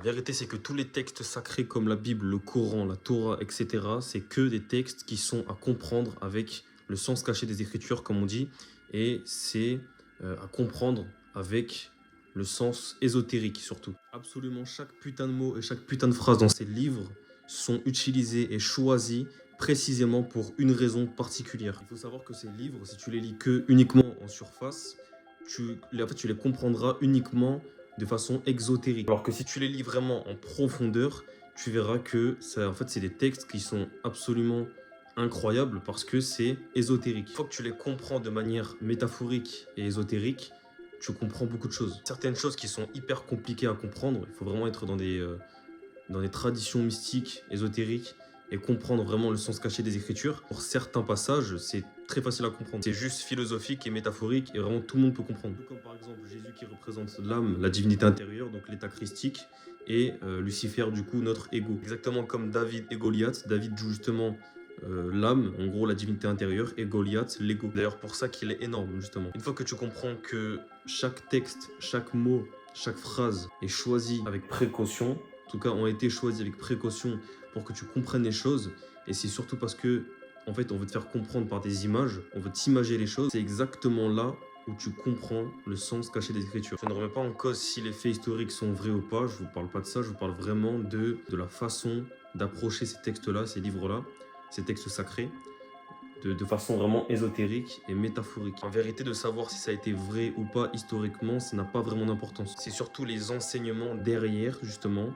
vérité, c'est que tous les textes sacrés comme la Bible, le Coran, la Torah, etc., c'est que des textes qui sont à comprendre avec le sens caché des Écritures, comme on dit, et c'est à comprendre avec le sens ésotérique surtout. Absolument chaque putain de mot et chaque putain de phrase dans ces livres sont utilisés et choisis précisément pour une raison particulière. Il faut savoir que ces livres, si tu les lis que uniquement en surface, tu les comprendras uniquement de façon exotérique. Alors que si tu les lis vraiment en profondeur, tu verras que c'est des textes qui sont absolument incroyables parce que c'est ésotérique. Une fois que tu les comprends de manière métaphorique et ésotérique, tu comprends beaucoup de choses. Certaines choses qui sont hyper compliquées à comprendre, il faut vraiment être dans des traditions mystiques, ésotériques, et comprendre vraiment le sens caché des Écritures. Pour certains passages, c'est très facile à comprendre. C'est juste philosophique et métaphorique, et vraiment tout le monde peut comprendre. Comme par exemple Jésus qui représente l'âme, la divinité intérieure, donc l'état christique, et Lucifer, du coup, notre ego. Exactement comme David et Goliath. David joue justement l'âme, en gros la divinité intérieure, et Goliath, l'ego. D'ailleurs, pour ça qu'il est énorme, justement. Une fois que tu comprends que chaque texte, chaque mot, chaque phrase est choisi avec précaution, en tout cas ont été choisis avec précaution pour que tu comprennes les choses, et c'est surtout parce que en fait on veut te faire comprendre par des images, on veut t'imager les choses, c'est exactement là où tu comprends le sens caché des Écritures. Je ne remets pas en cause si les faits historiques sont vrais ou pas, je vous parle pas de ça, je vous parle vraiment de la façon d'approcher ces textes-là, ces livres-là, ces textes sacrés, de façon vraiment ésotérique et métaphorique. En vérité, de savoir si ça a été vrai ou pas historiquement, ça n'a pas vraiment d'importance. C'est surtout les enseignements derrière, justement,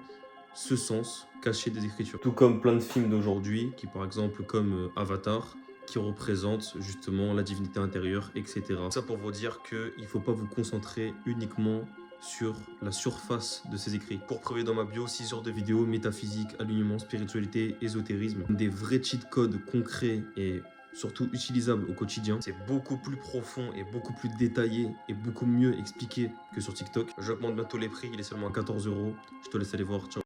ce sens caché des Écritures. Tout comme plein de films d'aujourd'hui, qui par exemple comme Avatar, qui représentent justement la divinité intérieure, etc. Ça pour vous dire qu'il ne faut pas vous concentrer uniquement sur la surface de ces écrits. Pour prouver dans ma bio, 6 heures de vidéos, métaphysique, alignement, spiritualité, ésotérisme, des vrais cheat codes concrets et surtout utilisable au quotidien. C'est beaucoup plus profond et beaucoup plus détaillé et beaucoup mieux expliqué que sur TikTok. J'augmente bientôt les prix, il est seulement à 14 €. Je te laisse aller voir, ciao.